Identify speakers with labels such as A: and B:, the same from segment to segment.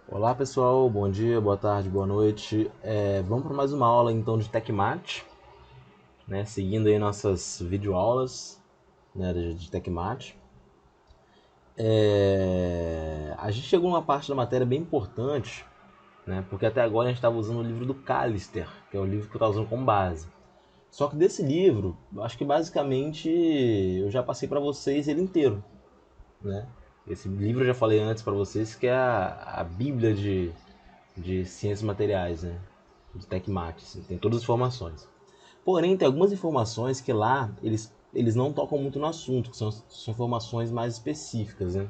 A: Olá pessoal, bom dia, boa tarde, boa noite. Vamos para mais uma aula então de TechMat, né? Seguindo aí nossas videoaulas, né, de TechMat. A gente chegou numa parte da matéria bem importante, né? Porque até agora a gente estava usando o livro do Callister, que é o livro que eu estava usando como base. Só que desse livro, eu acho que basicamente eu já passei para vocês ele inteiro, né? Esse livro eu já falei antes para vocês que é a bíblia de ciências materiais, né? De TechMat, assim, tem todas as informações. Porém, tem algumas informações que lá eles não tocam muito no assunto, que são informações mais específicas, né?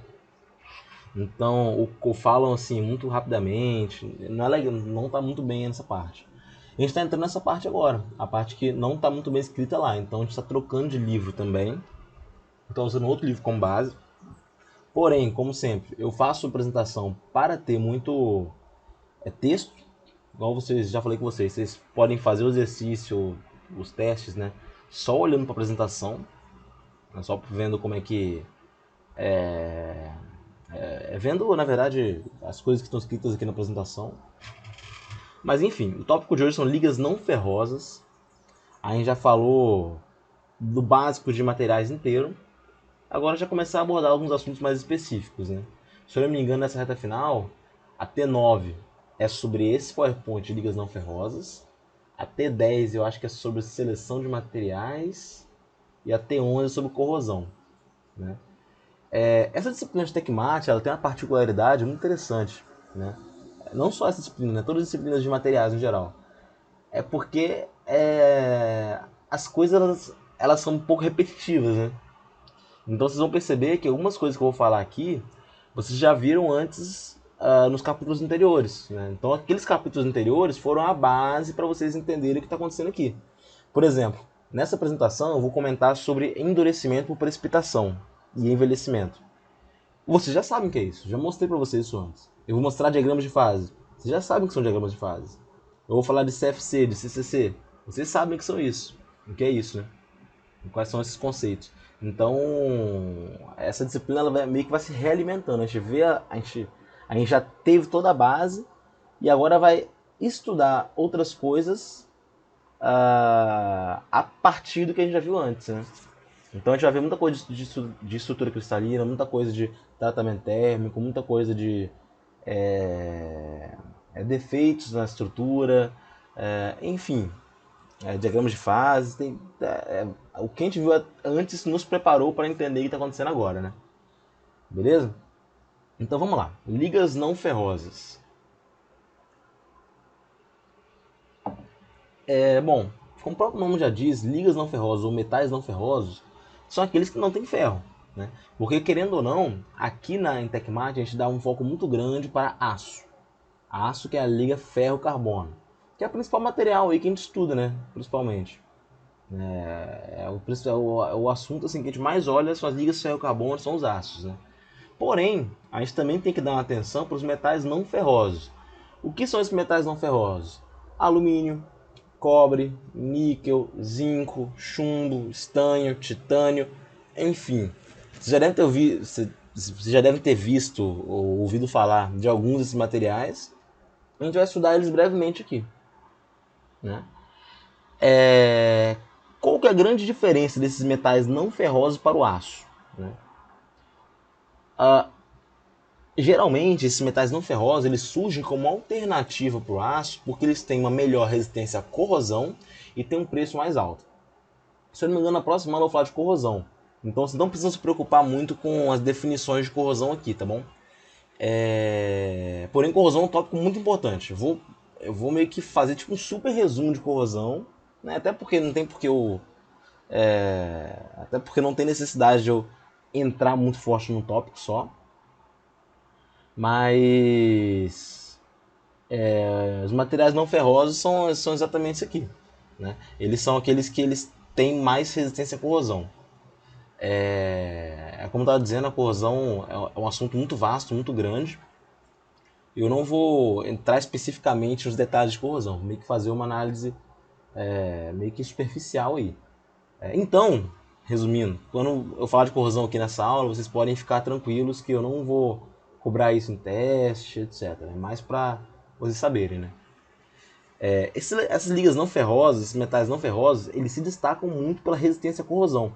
A: Então, o falam assim muito rapidamente, não é legal, não está muito bem nessa parte. A gente está entrando nessa parte agora, a parte que não está muito bem escrita lá. Então, a gente está trocando de livro também. Estou usando outro livro como base. Porém, como sempre, eu faço apresentação para ter muito texto, igual vocês já falei com vocês, vocês podem fazer o exercício, os testes, né? Só olhando para a apresentação, né, só vendo como é que vendo na verdade as coisas que estão escritas aqui na apresentação. Mas enfim, o tópico de hoje são ligas não ferrosas. A gente já falou do básico de materiais inteiro. Agora já começar a abordar alguns assuntos mais específicos, né? Se eu não me engano, nessa reta final, a T9 é sobre esse PowerPoint de ligas não ferrosas. A T10 eu acho que é sobre seleção de materiais. E a T11 é sobre corrosão, né? Essa disciplina de TechMat ela tem uma particularidade muito interessante, né? Não só essa disciplina, né? Todas as disciplinas de materiais em geral. É porque as coisas elas são um pouco repetitivas, né? Então vocês vão perceber que algumas coisas que eu vou falar aqui, vocês já viram antes nos capítulos anteriores, né? Então aqueles capítulos anteriores foram a base para vocês entenderem o que está acontecendo aqui. Por exemplo, nessa apresentação eu vou comentar sobre endurecimento por precipitação e envelhecimento. Vocês já sabem o que é isso, já mostrei para vocês isso antes. Eu vou mostrar diagramas de fase. Vocês já sabem o que são diagramas de fase. Eu vou falar de CFC, de CCC. Vocês sabem o que são isso. O que é isso, né? Quais são esses conceitos. Então, essa disciplina ela meio que vai se realimentando. A gente vê, a gente já teve toda a base e agora vai estudar outras coisas a partir do que a gente já viu antes, né? Então a gente vai ver muita coisa de estrutura cristalina, muita coisa de tratamento térmico, muita coisa de defeitos na estrutura, enfim, diagramas de fase. O que a gente viu antes nos preparou para entender o que está acontecendo agora, né? Beleza? Então vamos lá. Ligas não ferrosas. Bom, como o próprio nome já diz, ligas não ferrosas ou metais não ferrosos são aqueles que não têm ferro, né? Porque querendo ou não, aqui na Tecmat a gente dá um foco muito grande para aço. Aço que é a liga ferro-carbono, que é o principal material aí que a gente estuda, né? Principalmente. O assunto assim, que a gente mais olha são as ligas ferro-carbono, são os aços, né? Porém, a gente também tem que dar uma atenção para os metais não ferrosos. O que são esses metais não ferrosos? Alumínio, cobre, níquel, zinco, chumbo, estanho, titânio, enfim. Você já deve ter visto ou ouvido falar de alguns desses materiais. A gente vai estudar eles brevemente aqui, né? Qual que é a grande diferença desses metais não ferrosos para o aço, né? Geralmente, esses metais não ferrosos eles surgem como alternativa para o aço porque eles têm uma melhor resistência à corrosão e têm um preço mais alto. Se eu não me engano, na próxima aula eu vou falar de corrosão. Então você não precisa se preocupar muito com as definições de corrosão aqui, tá bom? Porém, corrosão é um tópico muito importante. Eu vou meio que fazer tipo um super resumo de corrosão, né? Até porque não tem porque eu. Até porque não tem necessidade de eu entrar muito forte num tópico só. Mas os materiais não ferrosos são exatamente isso aqui, né? Eles são aqueles que eles têm mais resistência à corrosão. Como eu estava dizendo, a corrosão é um assunto muito vasto, muito grande. Eu não vou entrar especificamente nos detalhes de corrosão, vou meio que fazer uma análise meio que superficial aí. Então, resumindo, quando eu falar de corrosão aqui nessa aula, vocês podem ficar tranquilos que eu não vou cobrar isso em teste, etc. É mais para vocês saberem, né? Essas ligas não ferrosas, esses metais não ferrosos, eles se destacam muito pela resistência à corrosão.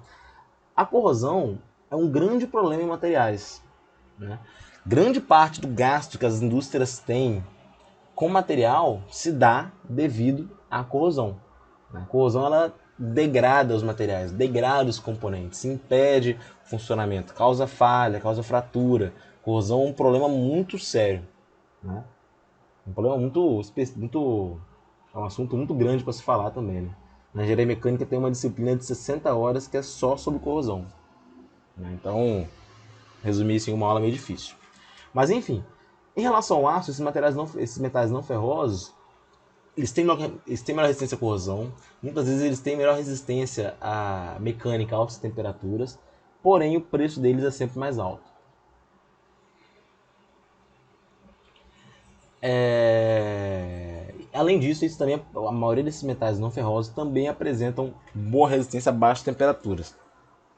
A: A corrosão é um grande problema em materiais, né? Grande parte do gasto que as indústrias têm com material se dá devido à corrosão. A corrosão ela degrada os materiais, degrada os componentes, impede o funcionamento, causa falha, causa fratura. Corrosão é um problema muito sério, né? Um problema é um assunto muito grande para se falar também, né? Na engenharia mecânica tem uma disciplina de 60 horas que é só sobre corrosão, né? Então, resumir isso em uma aula é meio difícil. Mas enfim, em relação ao aço, esses metais não ferrosos, eles têm melhor resistência à corrosão, muitas vezes eles têm melhor resistência à mecânica a altas temperaturas, porém o preço deles é sempre mais alto. Além disso, a maioria desses metais não ferrosos também apresentam boa resistência a baixas temperaturas.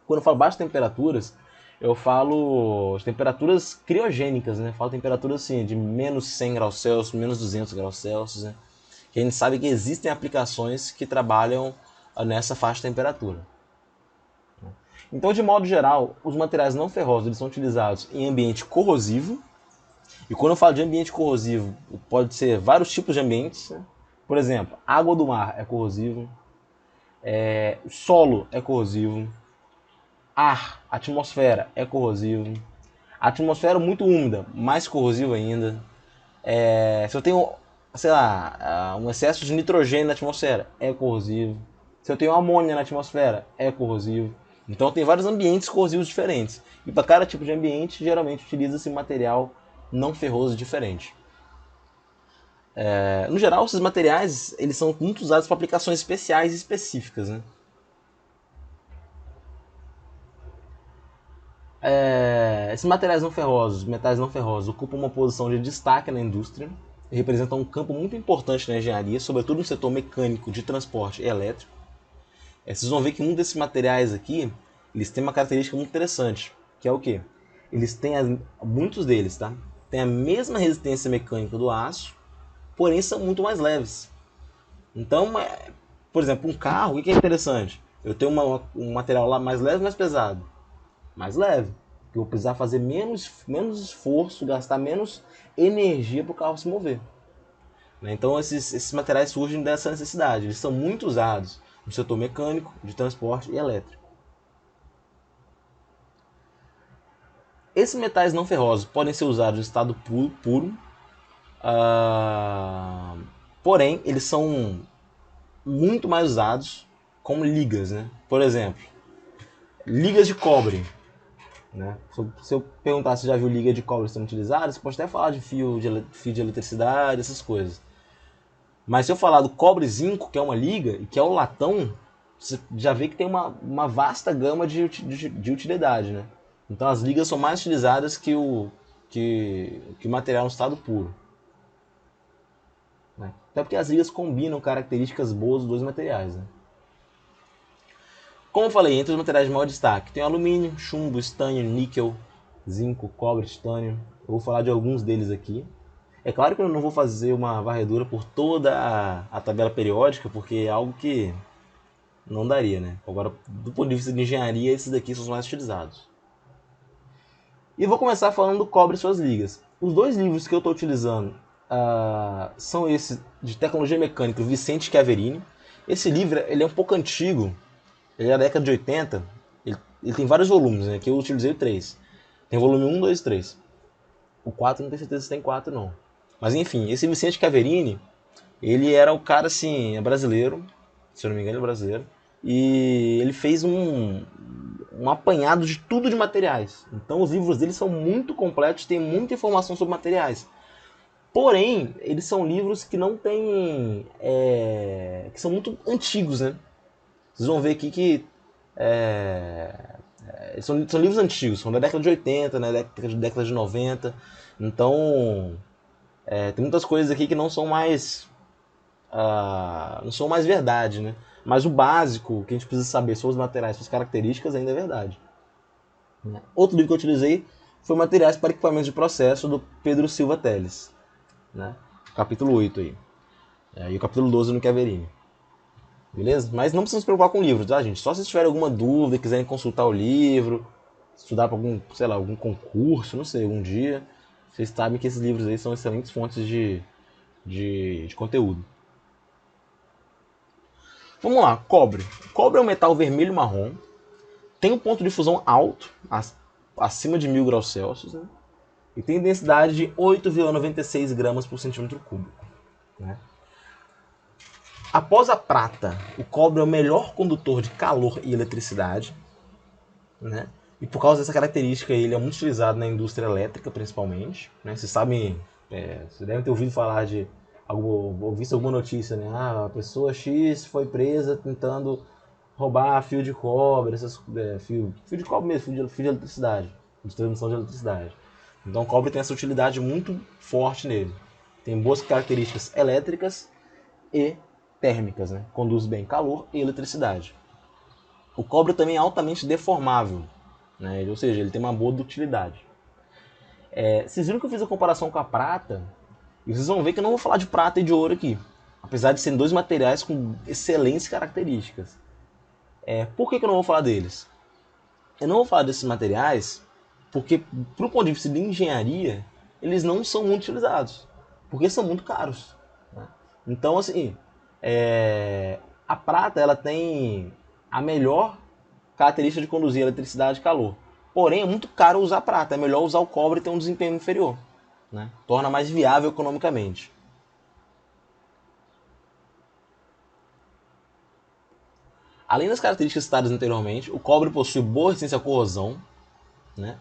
A: Quando eu falo baixas temperaturas, eu falo de temperaturas criogênicas, né? Eu falo temperaturas assim, de menos 100 graus Celsius, menos 200 graus Celsius, né? Que a gente sabe que existem aplicações que trabalham nessa faixa de temperatura. Então, de modo geral, os materiais não ferrosos eles são utilizados em ambiente corrosivo. E quando eu falo de ambiente corrosivo, pode ser vários tipos de ambientes, né? Por exemplo, água do mar é corrosivo, solo é corrosivo, ar, atmosfera é corrosivo, a atmosfera muito úmida, mais corrosivo ainda. Se eu tenho, sei lá, um excesso de nitrogênio na atmosfera, é corrosivo. Se eu tenho amônia na atmosfera, é corrosivo. Então tem vários ambientes corrosivos diferentes. E para cada tipo de ambiente, geralmente utiliza-se material não ferroso diferente. No geral, esses materiais eles são muito usados para aplicações especiais e específicas, né? Esses materiais não ferrosos, metais não ferrosos, ocupam uma posição de destaque na indústria e representam um campo muito importante na engenharia, sobretudo no setor mecânico, de transporte e elétrico. Vocês vão ver que um desses materiais aqui, eles têm uma característica muito interessante, que é o quê? Eles têm, muitos deles, tá? Têm a mesma resistência mecânica do aço, porém são muito mais leves. Então, por exemplo, um carro, o que é interessante? Eu tenho um material lá mais leve ou mais pesado? Mais leve. Porque eu vou precisar fazer menos esforço, gastar menos energia para o carro se mover. Então esses materiais surgem dessa necessidade. Eles são muito usados no setor mecânico, de transporte e elétrico. Esses metais não ferrosos podem ser usados em estado puro, porém eles são muito mais usados como ligas, né? Por exemplo, ligas de cobre. Né? Se eu perguntar se já viu liga de cobre sendo utilizada, você pode até falar de fio de eletricidade, essas coisas. Mas se eu falar do cobre zinco, que é uma liga, e que é o latão, você já vê que tem uma vasta gama de utilidade. Né? Então as ligas são mais utilizadas que o material no estado puro. Né? Até porque as ligas combinam características boas dos dois materiais. Né? Como eu falei, entre os materiais de maior destaque tem alumínio, chumbo, estânio, níquel, zinco, cobre, titânio. Eu vou falar de alguns deles aqui. É claro que eu não vou fazer uma varredura por toda a tabela periódica, porque é algo que não daria, né? Agora, do ponto de vista de engenharia, esses daqui são os mais utilizados. E vou começar falando do cobre e suas ligas. Os dois livros que eu estou utilizando são esse de Tecnologia Mecânica, Vicente Chiaverini. Esse livro ele é um pouco antigo, ele é da década de 80, ele tem vários volumes, né? Que eu utilizei o 3. Tem volume 1, 2 e 3. O 4 não tenho certeza se tem 4 não. Mas enfim, esse Vicente Chiaverini, ele era um cara assim, é brasileiro, se eu não me engano ele é brasileiro, e ele fez um apanhado de tudo de materiais. Então os livros dele são muito completos, tem muita informação sobre materiais. Porém, eles são livros que não têm... que são muito antigos, né? Vocês vão ver aqui que são livros antigos, são da década de 80, né, década de 90. Então, tem muitas coisas aqui que não são mais verdade, né? Mas o básico que a gente precisa saber sobre os materiais, suas características, ainda é verdade. Outro livro que eu utilizei foi materiais para equipamentos de processo do Pedro Silva Teles, né? Capítulo 8 aí. E o capítulo 12 no Chiaverini. Beleza? Mas não precisa se preocupar com o livro, tá, gente? Só se tiverem alguma dúvida, quiserem consultar o livro, estudar para algum, sei lá, algum concurso, não sei, algum dia. Vocês sabem que esses livros aí são excelentes fontes de conteúdo. Vamos lá, cobre. Cobre é um metal vermelho marrom, tem um ponto de fusão alto, acima de 1000 graus Celsius, né? E tem densidade de 8,96 gramas por centímetro cúbico, né? Após a prata, o cobre é o melhor condutor de calor e eletricidade, né? E por causa dessa característica ele é muito utilizado na indústria elétrica, principalmente, né? Vocês sabem, vocês devem ter ouvido falar de ou visto alguma notícia, né? A pessoa X foi presa tentando roubar fio de cobre, fio de cobre mesmo, fio de eletricidade, de transmissão de eletricidade. Então o cobre tem essa utilidade muito forte nele. Tem boas características elétricas e térmicas, né? Conduz bem calor e eletricidade. O cobre também é altamente deformável, né? Ou seja, ele tem uma boa ductilidade. Vocês viram que eu fiz a comparação com a prata? E vocês vão ver que eu não vou falar de prata e de ouro aqui, apesar de serem dois materiais com excelentes características. Por que eu não vou falar deles? Eu não vou falar desses materiais porque, para o ponto de vista de engenharia, eles não são muito utilizados, porque são muito caros, né? Então, assim, a prata ela tem a melhor característica de conduzir eletricidade e calor. Porém, é muito caro usar prata. É melhor usar o cobre e ter um desempenho inferior, né? Torna mais viável economicamente. Além das características citadas anteriormente, o cobre possui boa resistência à corrosão, né?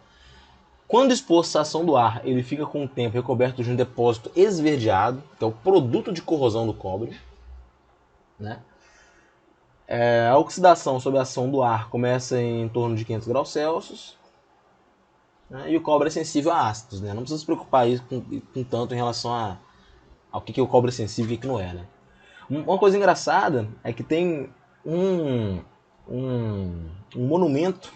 A: Quando exposto à ação do ar, ele fica com o tempo recoberto de um depósito esverdeado, que é o produto de corrosão do cobre, né? A oxidação sob a ação do ar começa em torno de 500 graus Celsius, né? E o cobre é sensível a ácidos, né? Não precisa se preocupar aí com tanto em relação ao que o cobre é sensível e o que não é, né? Uma coisa engraçada é que tem um monumento,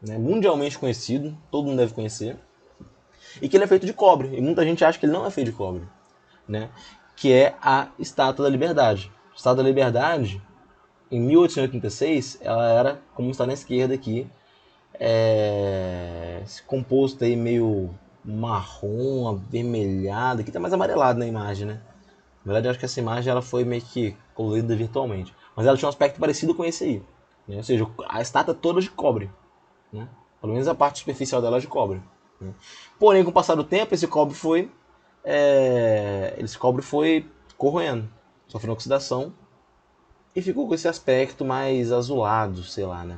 A: né, mundialmente conhecido, todo mundo deve conhecer, e que ele é feito de cobre, e muita gente acha que ele não é feito de cobre, né? Que é a Estátua da Liberdade. A Estátua da Liberdade, em 1886, ela era, como está na esquerda aqui, esse composto aí meio marrom, avermelhado, aqui tá mais amarelado na imagem, né? Na verdade, eu acho que essa imagem ela foi meio que colorida virtualmente, mas ela tinha um aspecto parecido com esse aí, né? Ou seja, a estátua toda de cobre, né? Pelo menos a parte superficial dela é de cobre, né? Porém, com o passar do tempo, esse cobre foi corroendo, sofrendo oxidação e ficou com esse aspecto mais azulado, sei lá, né?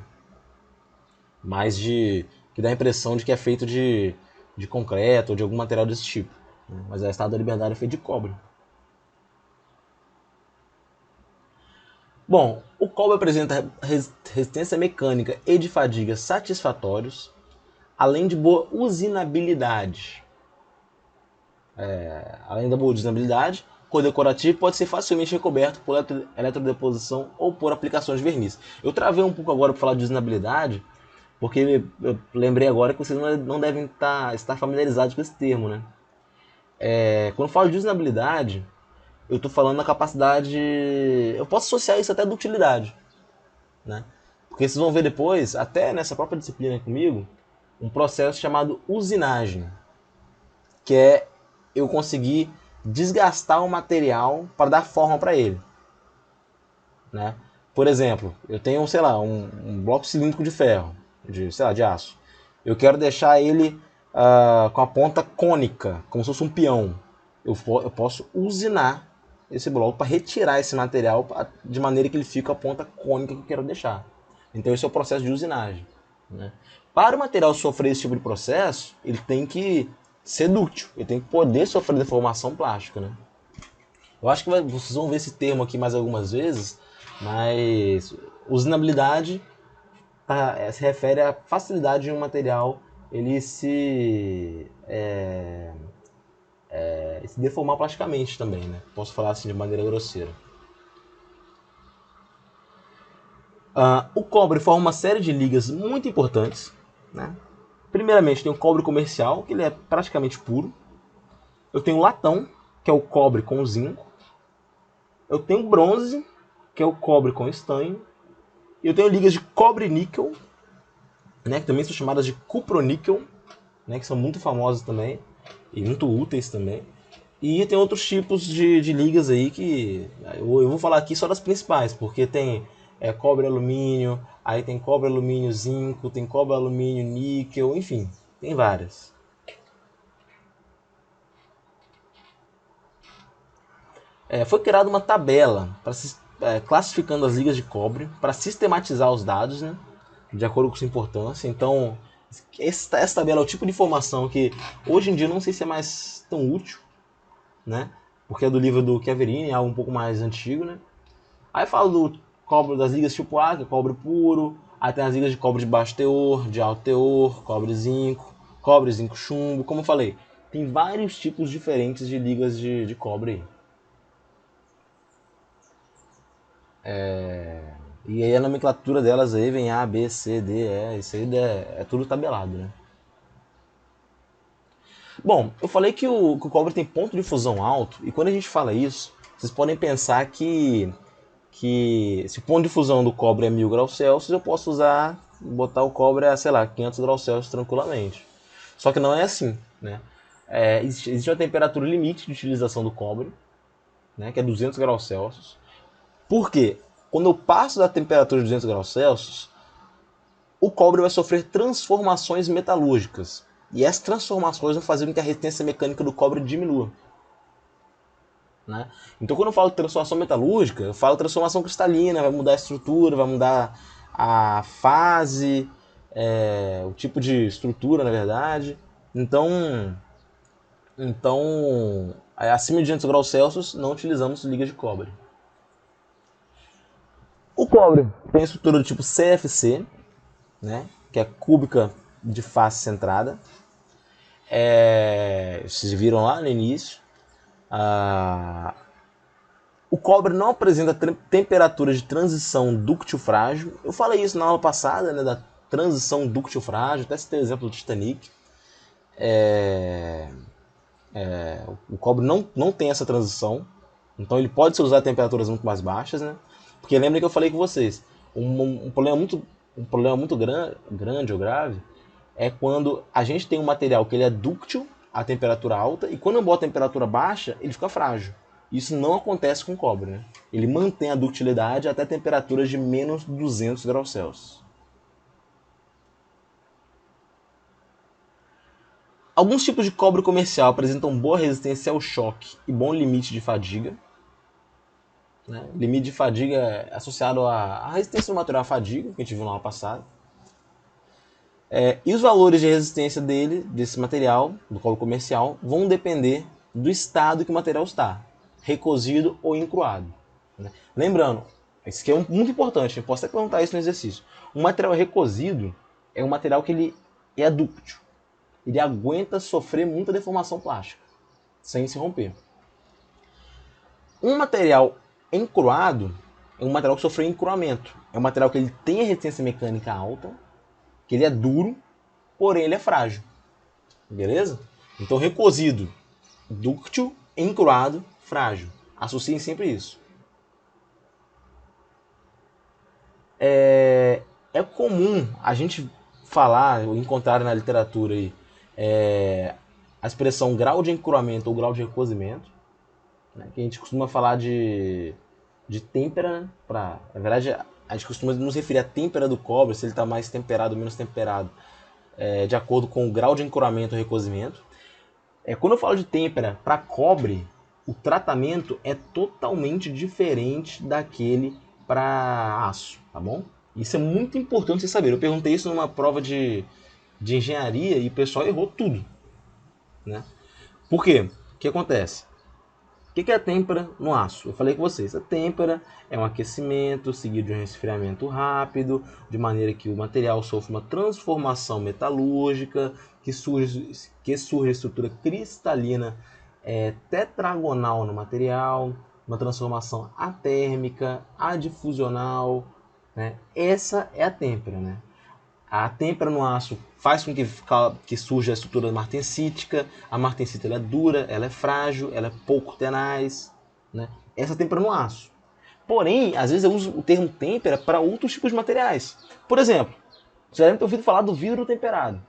A: Mais que dá a impressão de que é feito de concreto ou de algum material desse tipo, né? Mas a Estátua da Liberdade é feita de cobre. Bom, o cobre apresenta resistência mecânica e de fadiga satisfatórios, além de boa usinabilidade. Além da boa usinabilidade, cor decorativo pode ser facilmente recoberto por eletrodeposição ou por aplicações de verniz. Eu travei um pouco agora para falar de usinabilidade, porque eu lembrei agora que vocês não devem estar familiarizados com esse termo, né? Quando eu falo de usinabilidade, eu estou falando da capacidade... Eu posso associar isso até à ductilidade, né? Porque vocês vão ver depois, até nessa própria disciplina comigo, um processo chamado usinagem, que é eu conseguir desgastar o material para dar forma para ele, né? Por exemplo, eu tenho, sei lá, um bloco cilíndrico de ferro, de aço. Eu quero deixar ele com a ponta cônica, como se fosse um peão. Eu posso usinar esse bloco para retirar esse material de maneira que ele fique com a ponta cônica que eu quero deixar. Então esse é o processo de usinagem, né? Para o material sofrer esse tipo de processo, ele tem que ser dúctil, ele tem que poder sofrer deformação plástica, né? Eu acho que vocês vão ver esse termo aqui mais algumas vezes, mas usinabilidade se refere à facilidade de um material ele se deformar plasticamente também, né? Posso falar assim de maneira grosseira. O cobre forma uma série de ligas muito importantes, né? Primeiramente tem o cobre comercial, que ele é praticamente puro. Eu tenho o latão, que é o cobre com zinco. Eu tenho o bronze, que é o cobre com estanho. E eu tenho ligas de cobre-níquel, né, que também são chamadas de cuproníquel, né, que são muito famosas também e muito úteis também. E tem outros tipos de ligas aí que eu vou falar aqui só das principais, porque tem cobre alumínio, aí tem cobre alumínio zinco, tem cobre alumínio níquel, enfim, tem várias. Foi criada uma tabela para classificando as ligas de cobre para sistematizar os dados, né, de acordo com sua importância. Então, essa tabela é o tipo de informação que hoje em dia eu não sei se é mais tão útil, né? Porque é do livro do Chiaverini, é algo um pouco mais antigo, né? Aí fala do cobre das ligas tipo A, que é cobre puro. Aí tem as ligas de cobre de baixo teor, de alto teor, cobre zinco chumbo. Como eu falei, tem vários tipos diferentes de ligas de cobre aí. E aí a nomenclatura delas aí vem A, B, C, D, E. Isso aí é tudo tabelado, né? Bom, eu falei que o cobre tem ponto de fusão alto, e quando a gente fala isso, vocês podem pensar que se o ponto de fusão do cobre é 1000 graus Celsius, eu posso botar o cobre a, sei lá, 500 graus Celsius tranquilamente. Só que não é assim, né? Existe uma temperatura limite de utilização do cobre, né, que é 200 graus Celsius. Por quê? Quando eu passo da temperatura de 200 graus Celsius, o cobre vai sofrer transformações metalúrgicas. E essas transformações vão fazer com que a resistência mecânica do cobre diminua. Né? Então, quando eu falo de transformação metalúrgica, eu falo transformação cristalina, vai mudar a estrutura, vai mudar a fase, o tipo de estrutura, na verdade. Então, acima de 200 graus Celsius, não utilizamos liga de cobre. O cobre tem a estrutura do tipo CFC, né, que é cúbica de face centrada. Vocês viram lá no início. O cobre não apresenta temperatura de transição dúctil-frágil. Eu falei isso na aula passada, né, da transição dúctil-frágil, até citei o exemplo do Titanic. O cobre não tem essa transição, então ele pode ser usado a temperaturas muito mais baixas, né? Porque lembra que eu falei com vocês, um problema muito grande ou grave é quando a gente tem um material que ele é dúctil a temperatura alta e quando eu boto a temperatura baixa, ele fica frágil. Isso não acontece com o cobre, né? Ele mantém a ductilidade até temperaturas de menos 200 graus Celsius. Alguns tipos de cobre comercial apresentam boa resistência ao choque e bom limite de fadiga. Né? Limite de fadiga é associado à resistência do material à fadiga, que a gente viu na aula passada. E os valores de resistência desse material, do cobre comercial, vão depender do estado que o material está, recozido ou encruado. Né? Lembrando, isso aqui é muito importante, eu posso até perguntar isso no exercício. Um material recozido é um material que ele é dúctil. Ele aguenta sofrer muita deformação plástica, sem se romper. Um material encruado é um material que sofreu encruamento. É um material que ele tem a resistência mecânica alta, que ele é duro, porém ele é frágil. Beleza? Então, recozido, dúctil, encruado, frágil. Associem sempre isso. É comum a gente falar, ou encontrar na literatura aí, a expressão grau de encruamento ou grau de recozimento, né, que a gente costuma falar de têmpera, né, na verdade, a gente costuma nos referir à têmpera do cobre, se ele está mais temperado ou menos temperado, de acordo com o grau de encruamento ou recozimento. Quando eu falo de têmpera para cobre, o tratamento é totalmente diferente daquele para aço, tá bom? Isso é muito importante você saber. Eu perguntei isso numa prova de engenharia e o pessoal errou tudo, né? Por quê? O que acontece? O que é a têmpera no aço? Eu falei com vocês, a têmpera é um aquecimento seguido de um resfriamento rápido, de maneira que o material sofre uma transformação metalúrgica, que surge a estrutura cristalina tetragonal no material, uma transformação atérmica, adifusional, né? Essa é a têmpera, né? A têmpera no aço faz com que surja a estrutura martensítica. A martensita ela é dura, ela é frágil, ela é pouco tenaz, né? Essa têmpera no aço. Porém, às vezes eu uso o termo têmpera para outros tipos de materiais. Por exemplo, vocês já devem ter ouvido falar do vidro temperado.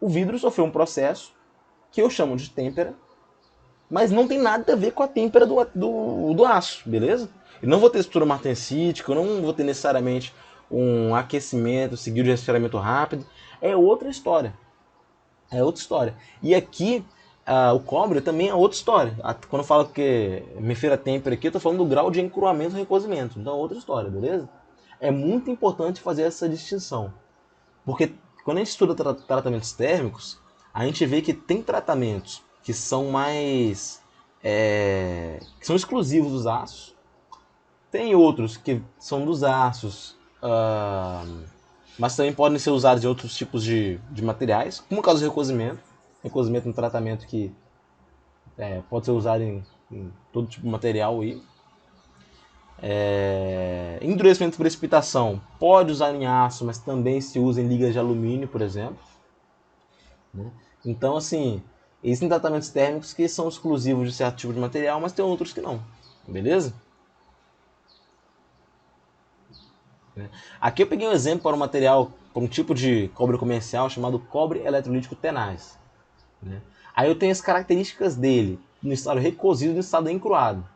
A: O vidro sofreu um processo que eu chamo de têmpera, mas não tem nada a ver com a têmpera do aço, beleza? Eu não vou ter estrutura martensítica, eu não vou ter necessariamente um aquecimento seguido de resfriamento rápido. É outra história. É outra história. E aqui, o cobre também é outra história. Quando eu falo que me refiro a têmpera aqui, eu estou falando do grau de encruamento e recozimento. Então é outra história, beleza? É muito importante fazer essa distinção. Porque quando a gente estuda tratamentos térmicos, a gente vê que tem tratamentos que são mais... que são exclusivos dos aços. Tem outros que são dos aços, mas também podem ser usados em outros tipos de materiais, como o caso do recozimento. Recozimento é um tratamento que pode ser usado em todo tipo de material aí. Endurecimento e precipitação pode usar em aço, mas também se usa em ligas de alumínio, por exemplo, né? Então, assim, existem tratamentos térmicos que são exclusivos de certo tipo de material, mas tem outros que não, beleza? Aqui eu peguei um exemplo para um material, para um tipo de cobre comercial chamado cobre eletrolítico tenaz, né? Aí eu tenho as características dele no estado recozido e no estado encruado.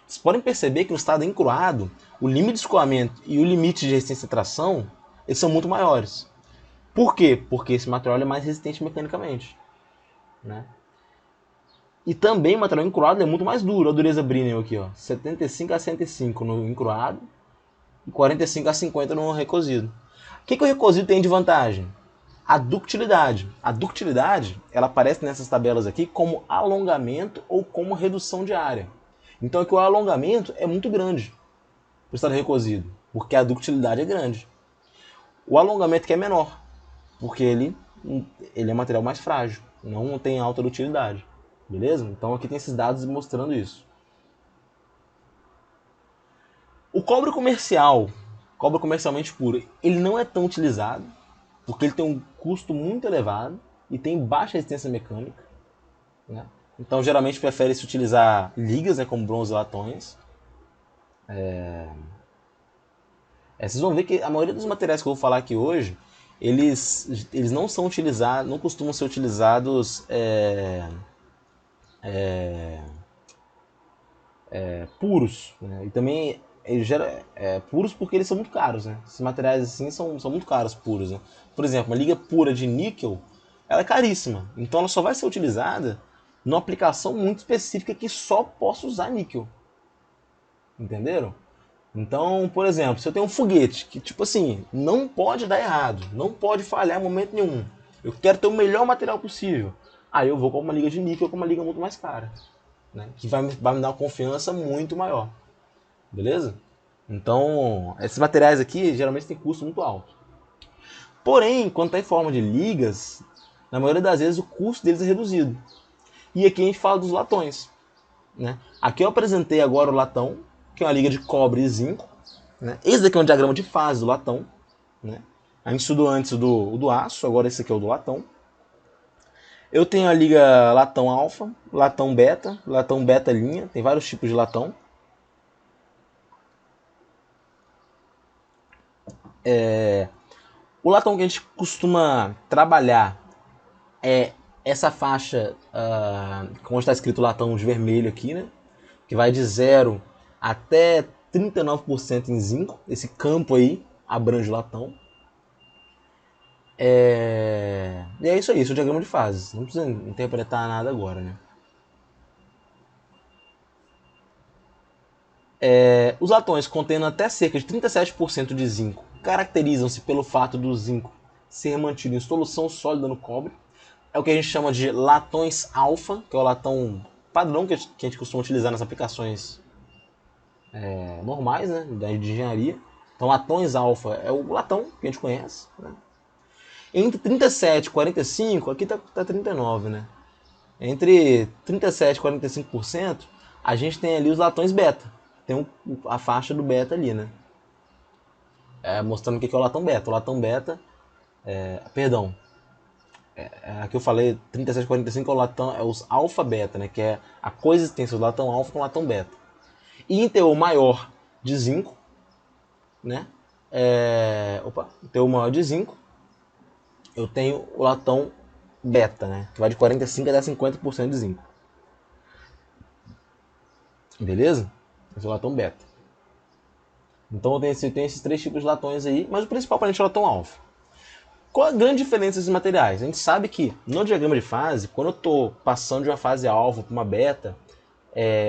A: Vocês podem perceber que no estado encruado, o limite de escoamento e o limite de resistência à tração eles são muito maiores. Por quê? Porque esse material é mais resistente mecanicamente, né? E também o material encruado é muito mais duro. A dureza Brinell aqui, ó, 75 a 105 no encruado e 45 a 50 no recozido. O que o recozido tem de vantagem? A ductilidade. A ductilidade ela aparece nessas tabelas aqui como alongamento ou como redução de área. Então aqui o alongamento é muito grande para o estado recozido, porque a ductilidade é grande. O alongamento que é menor, porque ele é um material mais frágil, não tem alta dutilidade. Beleza? Então aqui tem esses dados mostrando isso. O cobre comercial, cobre comercialmente puro, ele não é tão utilizado, porque ele tem um custo muito elevado e tem baixa resistência mecânica, né? Então geralmente prefere-se utilizar ligas, né, como bronze e latões. Vocês vão ver que a maioria dos materiais que eu vou falar aqui hoje, eles não são utilizados, não costumam ser utilizados puros, né? E também puros porque eles são muito caros, né? Esses materiais assim são muito caros puros, né? Por exemplo, uma liga pura de níquel, ela é caríssima, então ela só vai ser utilizada numa aplicação muito específica que só possa usar níquel. Entenderam? Então, por exemplo, se eu tenho um foguete que, tipo assim, não pode dar errado, não pode falhar em momento nenhum, eu quero ter o melhor material possível, aí eu vou com uma liga de níquel com uma liga muito mais cara, né? Que vai me dar uma confiança muito maior. Beleza? Então, esses materiais aqui geralmente têm custo muito alto. Porém, quando está em forma de ligas, na maioria das vezes o custo deles é reduzido. E aqui a gente fala dos latões, né? Aqui eu apresentei agora o latão, que é uma liga de cobre e zinco, né? Esse daqui é um diagrama de fase do latão, né? A gente estudou antes do aço, agora esse aqui é o do latão. Eu tenho a liga latão alfa, latão beta linha, tem vários tipos de latão. O latão que a gente costuma trabalhar é essa faixa, como está escrito latão de vermelho aqui, né? Que vai de 0 até 39% em zinco. Esse campo aí abrange o latão. E é isso aí, esse é o diagrama de fases. Não precisa interpretar nada agora, né? Os latões contendo até cerca de 37% de zinco caracterizam-se pelo fato do zinco ser mantido em solução sólida no cobre. É o que a gente chama de latões alfa, que é o latão padrão que a gente costuma utilizar nas aplicações normais, né, de engenharia. Então, latões alfa é o latão que a gente conhece, né? Entre 37 e 45, aqui tá 39, né? Entre 37 e 45%, a gente tem ali os latões beta. Tem a faixa do beta ali, né? mostrando o que é o latão beta. O latão beta, perdão, aqui eu falei 3745 é o latão, é os alfa beta, né, que é a coexistência do latão alfa com o latão beta. E em teor maior de zinco, né, em teor maior de zinco, eu tenho o latão beta, né, que vai de 45 até 50% de zinco. Beleza? Esse é o latão beta. Então eu tenho esses três tipos de latões aí, mas o principal para a gente é o latão alfa. Qual a grande diferença desses materiais? A gente sabe que no diagrama de fase, quando eu estou passando de uma fase alfa para uma beta,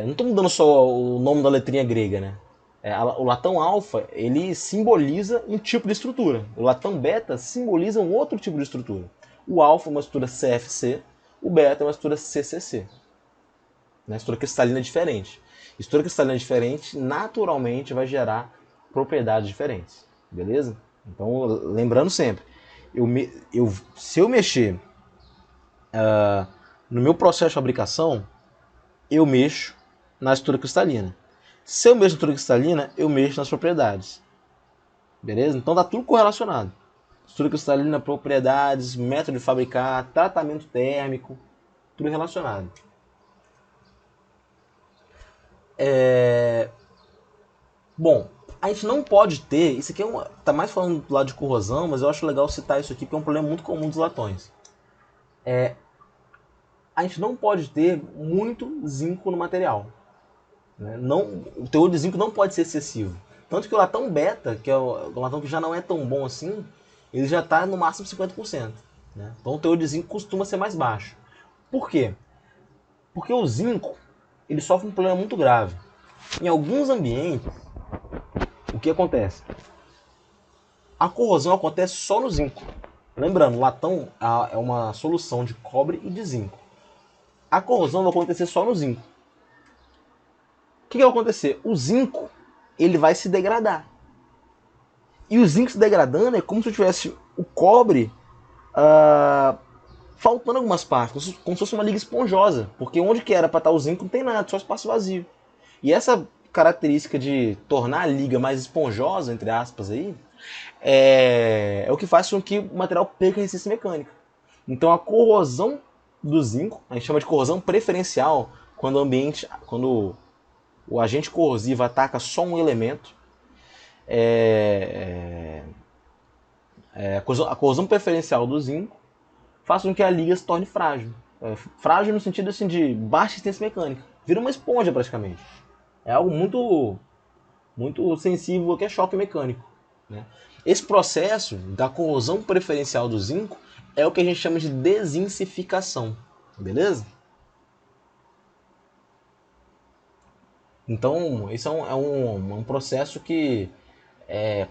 A: não estou mudando só o nome da letrinha grega, né? O latão alfa, ele simboliza um tipo de estrutura. O latão beta simboliza um outro tipo de estrutura. O alfa é uma estrutura CFC, o beta é uma estrutura CCC. Né? Estrutura cristalina diferente. Estrutura cristalina diferente, naturalmente, vai gerar propriedades diferentes. Beleza? Então, lembrando sempre, se eu mexer no meu processo de fabricação, eu mexo na estrutura cristalina. Se eu mexo na estrutura cristalina, eu mexo nas propriedades. Beleza? Então tá tudo correlacionado. Estrutura cristalina, propriedades, método de fabricar, tratamento térmico, tudo relacionado. Bom, a gente não pode ter, isso aqui tá mais falando do lado de corrosão, mas eu acho legal citar isso aqui porque é um problema muito comum dos latões. A gente não pode ter muito zinco no material. Né? Não, o teor de zinco não pode ser excessivo. Tanto que o latão beta, que é o latão que já não é tão bom assim, ele já está no máximo 50%. Né? Então o teor de zinco costuma ser mais baixo. Por quê? Porque o zinco ele sofre um problema muito grave. Em alguns ambientes, o que acontece? A corrosão acontece só no zinco. Lembrando, o latão é uma solução de cobre e de zinco. A corrosão vai acontecer só no zinco. O que vai acontecer? O zinco ele vai se degradar. E o zinco se degradando é como se eu tivesse o cobre faltando algumas partes, como se fosse uma liga esponjosa. Porque onde que era para estar o zinco não tem nada, só espaço vazio. E essa característica de tornar a liga mais esponjosa, entre aspas, aí, é o que faz com que o material perca resistência mecânica. Então a corrosão do zinco, a gente chama de corrosão preferencial, quando o agente corrosivo ataca só um elemento. A corrosão preferencial do zinco faz com que a liga se torne frágil. Frágil no sentido assim, de baixa resistência mecânica. Vira uma esponja praticamente. É algo muito, muito sensível a qualquer choque mecânico. Né? Esse processo da corrosão preferencial do zinco é o que a gente chama de dezincificação. Beleza? Então, isso é um processo que...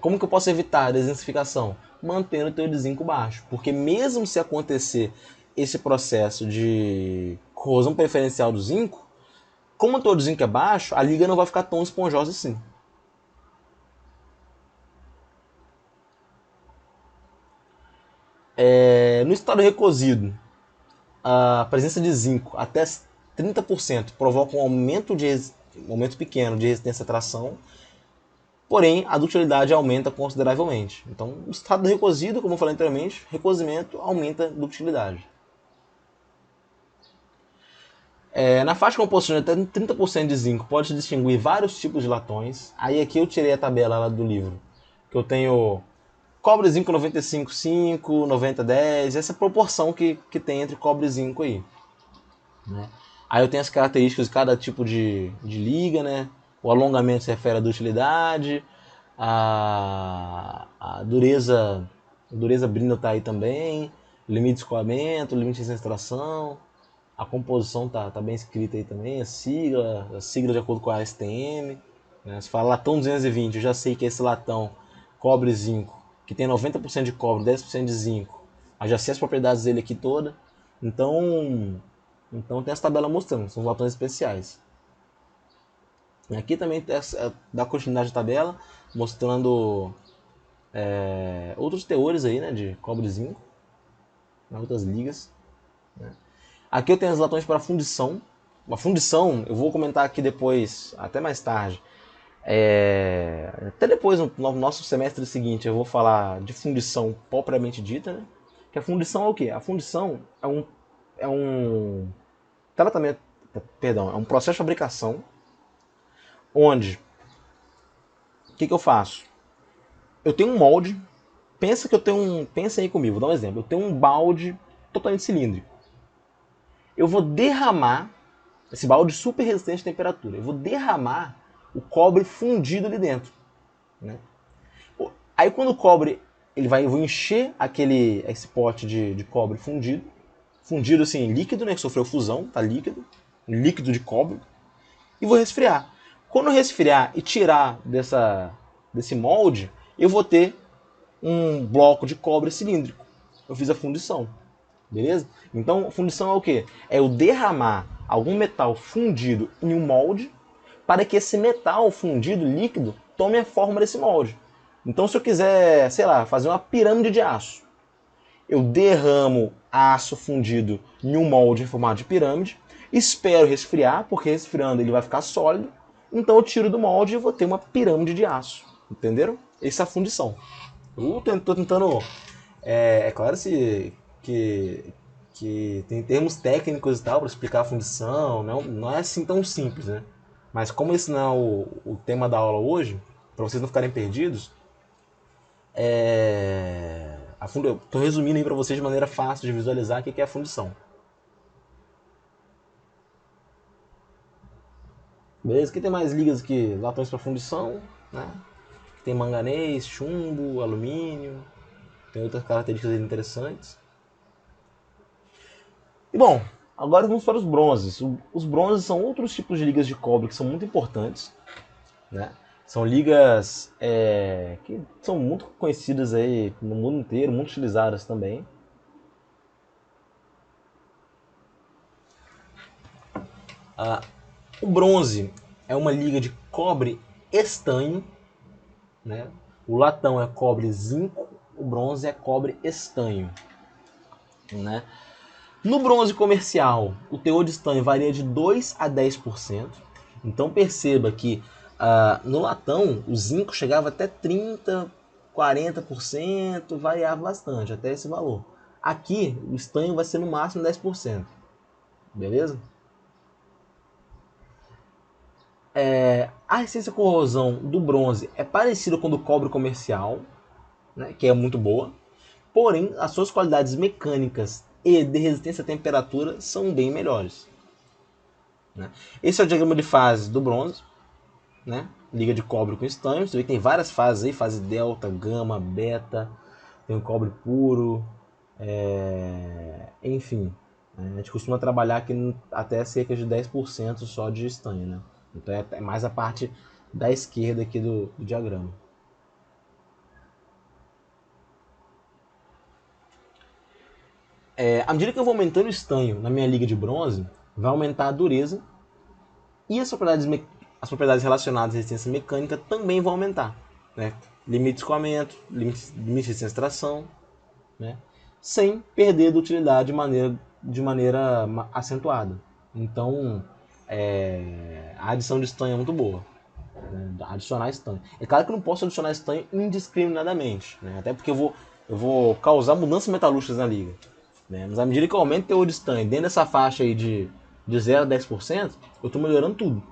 A: como que eu posso evitar a dezincificação? Mantendo o teor de zinco baixo. Porque mesmo se acontecer esse processo de corrosão preferencial do zinco, como o teor de zinco é baixo, a liga não vai ficar tão esponjosa assim. No estado recosido, a presença de zinco até 30% provoca um aumento pequeno de resistência à tração, porém a ductilidade aumenta consideravelmente. Então, o estado recosido, como eu falei anteriormente, recozimento aumenta a ductilidade. Na faixa de composição de até 30% de zinco pode-se distinguir vários tipos de latões. Aí aqui eu tirei a tabela lá do livro, que eu tenho cobre e zinco 95,5, 90,10, essa é a proporção que tem entre cobre e zinco aí. Né? Aí eu tenho as características de cada tipo de liga, né? O alongamento se refere à dutilidade, a dureza brinda está aí também, limite de escoamento, limite de extração, a composição tá bem escrita aí também, a sigla de acordo com a STM. Né? Se fala latão 220, eu já sei que esse latão cobre e zinco, que tem 90% de cobre, 10% de zinco, eu já sei as propriedades dele aqui toda. Então tem essa tabela mostrando, são os latões especiais. Aqui também dá continuidade à tabela, mostrando outros teores aí, né, de cobre e zinco, outras ligas. Né? Aqui eu tenho as latões para fundição. A fundição, eu vou comentar aqui depois, até mais tarde, Até depois, no nosso semestre seguinte, eu vou falar de fundição propriamente dita, né? Que a fundição é o quê? A fundição é um tratamento, perdão, é um processo de fabricação onde, o que eu faço? Eu tenho um molde, pensa aí comigo, vou dar um exemplo. Eu tenho um balde totalmente cilíndrico. Eu vou derramar esse balde super resistente à temperatura. Eu vou derramar o cobre fundido ali dentro, né? Aí quando o cobre, eu vou encher esse pote de cobre fundido assim, líquido, né, que sofreu fusão, tá líquido de cobre, e vou resfriar. Quando eu resfriar e tirar desse molde, eu vou ter um bloco de cobre cilíndrico. Eu fiz a fundição, beleza? Então, a fundição é o quê? É eu derramar algum metal fundido em um molde para que esse metal fundido líquido tome a forma desse molde. Então, se eu quiser, sei lá, fazer uma pirâmide de aço, eu derramo aço fundido em um molde em formato de pirâmide, espero resfriar, porque resfriando ele vai ficar sólido, então eu tiro do molde e vou ter uma pirâmide de aço. Entenderam? Essa é a fundição. Eu tô tentando. É claro que tem termos técnicos e tal para explicar a fundição, não é assim tão simples, né? Mas como esse não é o tema da aula hoje, para vocês não ficarem perdidos, eu estou resumindo aí para vocês de maneira fácil de visualizar o que é a fundição. Beleza? Aqui tem mais ligas aqui, latões para fundição, né? Tem manganês, chumbo, alumínio, tem outras características interessantes. E bom, agora vamos para os bronzes. Os bronzes são outros tipos de ligas de cobre que são muito importantes, né? São ligas que são muito conhecidas aí no mundo inteiro, muito utilizadas também. O bronze é uma liga de cobre estanho, né? O latão é cobre zinco, o bronze é cobre estanho, né? No bronze comercial, o teor de estanho varia de 2 a 10%. Então perceba que no latão o zinco chegava até 30, 40%, variava bastante, até esse valor. Aqui o estanho vai ser no máximo 10%. Beleza? A resistência à corrosão do bronze é parecida com a do cobre comercial, né, que é muito boa. Porém, as suas qualidades mecânicas e de resistência à temperatura são bem melhores, né? Esse é o diagrama de fase do bronze, né? Liga de cobre com estanho. Você vê que tem várias fases aí, fase delta, gama, beta, tem o cobre puro, enfim. A gente costuma trabalhar aqui até cerca de 10% só de estanho, né? Então é mais a parte da esquerda aqui do diagrama. À medida que eu vou aumentando o estanho na minha liga de bronze, vai aumentar a dureza e as propriedades relacionadas à resistência mecânica também vão aumentar, né? Limite de escoamento, limite de resistência à tração, né? Sem perder de utilidade de maneira acentuada. Então, a adição de estanho é muito boa, né? Adicionar estanho. É claro que eu não posso adicionar estanho indiscriminadamente, né? Até porque eu vou causar mudanças metalúrgicas na liga, né? Mas à medida que eu aumento o teor de estanho dentro dessa faixa aí de 0 a 10%, eu estou melhorando tudo.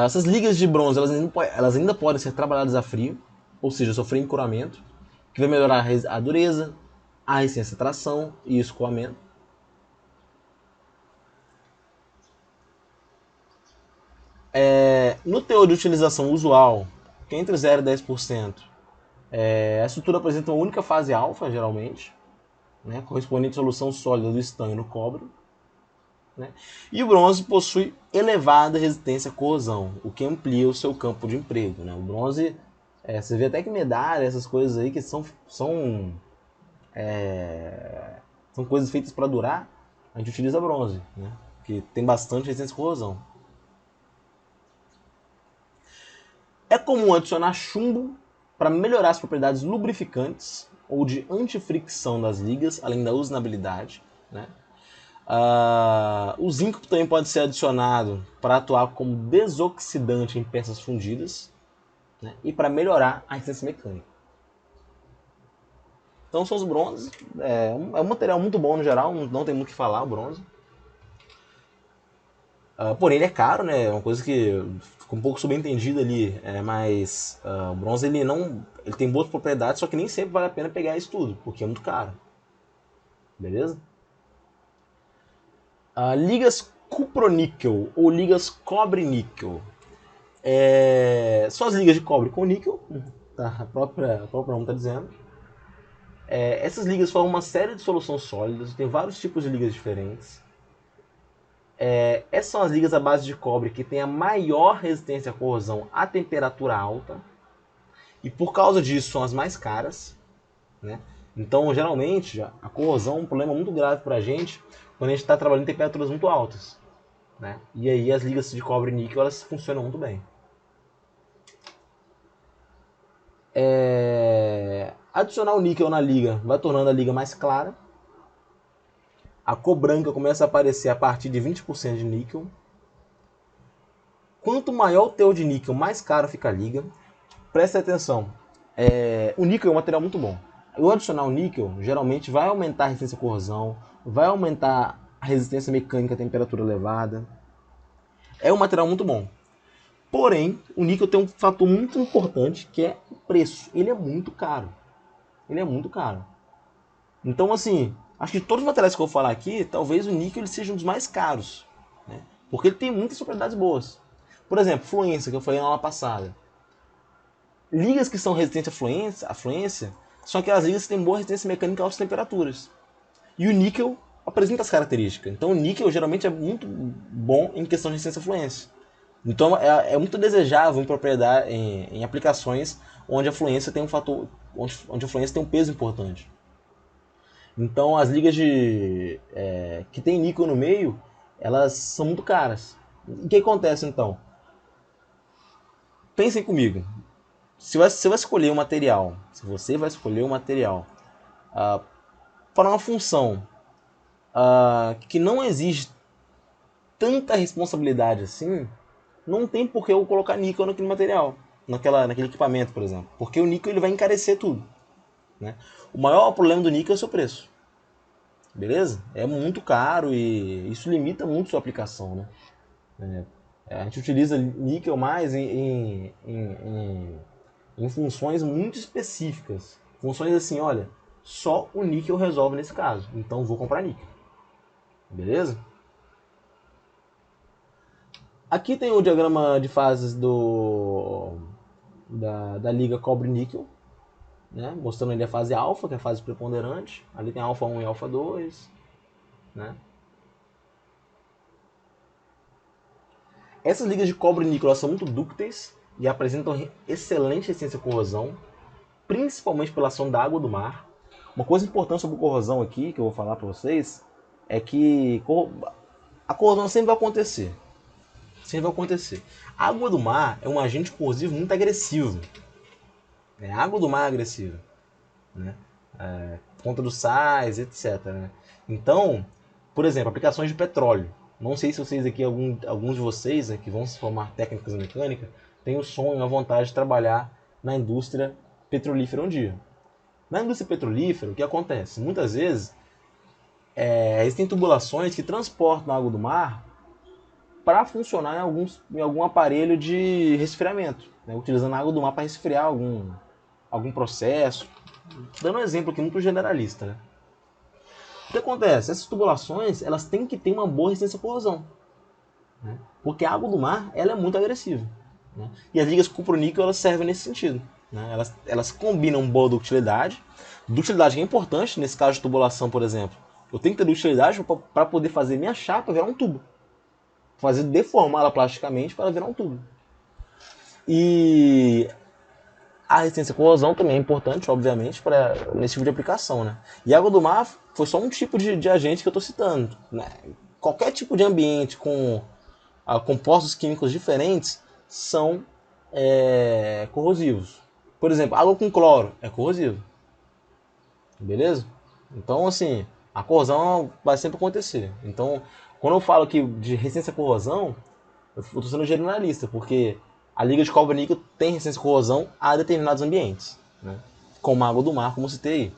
A: Essas ligas de bronze elas ainda podem ser trabalhadas a frio, ou seja, sofrer encuramento, que vai melhorar a dureza, a resistência à tração e o escoamento. No teor de utilização usual, que é entre 0 e 10%, a estrutura apresenta uma única fase alfa, geralmente, né, correspondente à solução sólida do estanho no cobre. Né? E o bronze possui elevada resistência à corrosão, o que amplia o seu campo de emprego. Né? O bronze, você vê até que medalha, essas coisas aí que são coisas feitas para durar, a gente utiliza bronze, né? Que tem bastante resistência à corrosão. É comum adicionar chumbo para melhorar as propriedades lubrificantes ou de antifricção das ligas, além da usabilidade, né? O zinco também pode ser adicionado para atuar como desoxidante em peças fundidas, né, e para melhorar a resistência mecânica. Então são os bronzes. É um material muito bom no geral, não tem muito o que falar o bronze. Porém ele é caro, né? É uma coisa que ficou um pouco subentendida ali. Mas o bronze ele tem boas propriedades, só que nem sempre vale a pena pegar isso tudo, porque é muito caro. Beleza? Ligas cuproníquel ou ligas cobre-níquel. São as ligas de cobre com níquel, tá? A própria nome está dizendo. Essas ligas formam uma série de soluções sólidas, tem vários tipos de ligas diferentes. Essas são as ligas à base de cobre que têm a maior resistência à corrosão a temperatura alta. E por causa disso são as mais caras, né? Então, geralmente, a corrosão é um problema muito grave para a gente quando a gente está trabalhando em temperaturas muito altas, né? E aí as ligas de cobre e níquel elas funcionam muito bem. Adicionar o níquel na liga vai tornando a liga mais clara. A cor branca começa a aparecer a partir de 20% de níquel. Quanto maior o teor de níquel, mais caro fica a liga. Preste atenção, o níquel é um material muito bom. Eu adicionar o níquel, geralmente vai aumentar a resistência à corrosão, vai aumentar a resistência mecânica a temperatura elevada. É um material muito bom. Porém, o níquel tem um fator muito importante, que é o preço. Ele é muito caro. Ele é muito caro. Então, assim, acho que de todos os materiais que eu vou falar aqui, talvez o níquel ele seja um dos mais caros, né? Porque ele tem muitas propriedades boas. Por exemplo, fluência, que eu falei na aula passada. Ligas que são resistentes à fluência são aquelas ligas que têm boa resistência mecânica a altas temperaturas. E o níquel apresenta as características. Então o níquel geralmente é muito bom em questão de resistência à fluência. Então é muito desejável em aplicações onde a fluência tem um fator, onde a fluência tem um peso importante. Então as ligas que tem níquel no meio, elas são muito caras. E o que acontece então? Pensem comigo. Se você vai escolher um material, para uma função que não exige tanta responsabilidade assim, não tem por que eu colocar níquel naquele material, naquele equipamento, por exemplo. Porque o níquel ele vai encarecer tudo, né? O maior problema do níquel é o seu preço. Beleza? É muito caro e isso limita muito sua aplicação, né? A gente utiliza níquel mais em funções muito específicas. Funções assim, olha, só o níquel resolve nesse caso. Então vou comprar níquel. Beleza? Aqui tem o diagrama de fases da liga cobre-níquel, né? Mostrando ali a fase alfa, que é a fase preponderante. Ali tem alfa 1 e alfa 2. Né? Essas ligas de cobre-níquel são muito dúcteis e apresentam excelente resistência à corrosão, principalmente pela ação da água do mar. Uma coisa importante sobre corrosão aqui, que eu vou falar para vocês, é que a corrosão sempre vai acontecer. Sempre vai acontecer. A água do mar é um agente corrosivo muito agressivo. A água do mar é agressiva, né? Por conta dos sais, etc. Né? Então, por exemplo, aplicações de petróleo. Não sei se vocês aqui, alguns de vocês que vão se formar técnicos em mecânica, têm o sonho, a vontade de trabalhar na indústria petrolífera um dia. Na indústria petrolífera, o que acontece? Muitas vezes, existem tubulações que transportam a água do mar para funcionar em algum aparelho de resfriamento, né? Utilizando a água do mar para resfriar algum processo. Dando um exemplo aqui muito generalista, né? O que acontece? Essas tubulações elas têm que ter uma boa resistência à corrosão, né? Porque a água do mar ela é muito agressiva, né? E as ligas cupro-níquel elas servem nesse sentido, né? Elas combinam boa ductilidade que é importante nesse caso de tubulação, por exemplo. Eu tenho que ter ductilidade para poder fazer minha chapa virar um tubo, deformá-la plasticamente para virar um tubo. E a resistência à corrosão também é importante, obviamente, nesse tipo de aplicação, né? E a água do mar foi só um tipo de agente que eu estou citando, né? Qualquer tipo de ambiente com compostos químicos diferentes são corrosivos. Por exemplo, água com cloro é corrosivo. Beleza? Então, assim, A corrosão vai sempre acontecer. Então, quando eu falo aqui de resistência à corrosão, eu estou sendo generalista, porque a liga de cobre-níquel tem resistência à corrosão a determinados ambientes, né? Como a água do mar, como eu citei aí.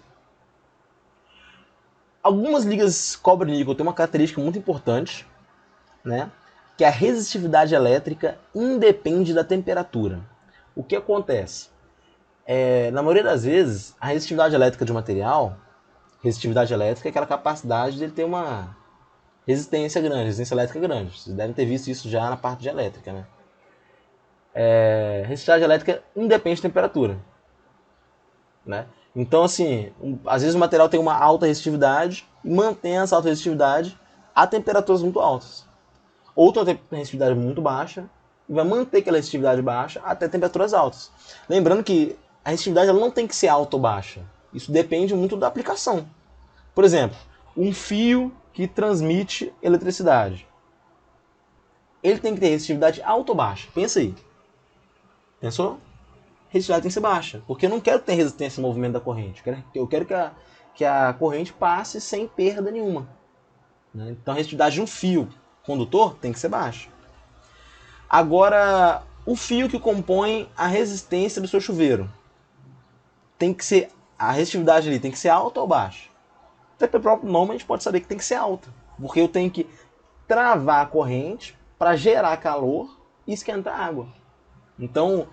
A: Algumas ligas cobre-níquel têm uma característica muito importante, né? Que a resistividade elétrica independe da temperatura. O que acontece? Na maioria das vezes, a resistividade elétrica de um material, resistividade elétrica é aquela capacidade de ele ter uma resistência grande, resistência elétrica grande. Vocês devem ter visto isso já na parte de elétrica, né? Resistividade elétrica independe da temperatura, né? Então, assim, às vezes o material tem uma alta resistividade e mantém essa alta resistividade a temperaturas muito altas. Outra tem resistividade muito baixa e vai manter aquela resistividade baixa até temperaturas altas. Lembrando que a resistividade ela não tem que ser alta ou baixa. Isso depende muito da aplicação. Por exemplo, um fio que transmite eletricidade. Ele tem que ter resistividade alta ou baixa? Pensa aí. Pensou? Resistividade tem que ser baixa, porque eu não quero ter resistência ao movimento da corrente. Eu quero que a corrente passe sem perda nenhuma. Então a resistividade de um fio condutor tem que ser baixa. Agora, o fio que compõe a resistência do seu chuveiro tem que ser, a resistividade ali tem que ser alta ou baixa? Até pelo próprio nome a gente pode saber que tem que ser alta, porque eu tenho que travar a corrente para gerar calor e esquentar a água. Então,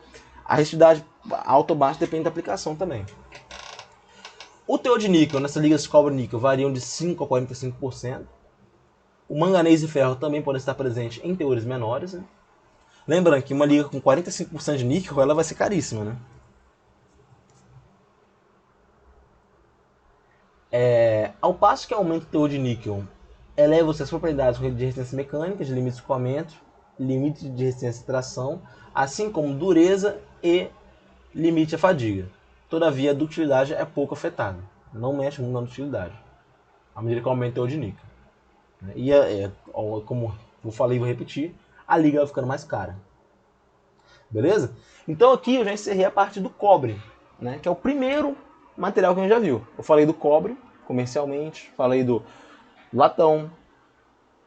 A: a resistividade alta ou baixa depende da aplicação também. O teor de níquel nessas ligas de cobre-níquel variam de 5 a 45%. O manganês e ferro também podem estar presentes em teores menores, né? Lembrando que uma liga com 45% de níquel ela vai ser caríssima, né? Ao passo que aumenta o teor de níquel, eleva-se as propriedades de resistência mecânica, de limite de escoamento, limite de resistência de tração, assim como dureza e limite à fadiga. Todavia, a ductilidade é pouco afetada. Não mexe muito na ductilidade, à medida que aumenta o teor de níquel. E, como eu falei e vou repetir, a liga vai ficando mais cara. Beleza? Então aqui eu já encerrei a parte do cobre, né, que é o primeiro material que a gente já viu. Eu falei do cobre, comercialmente, falei do latão,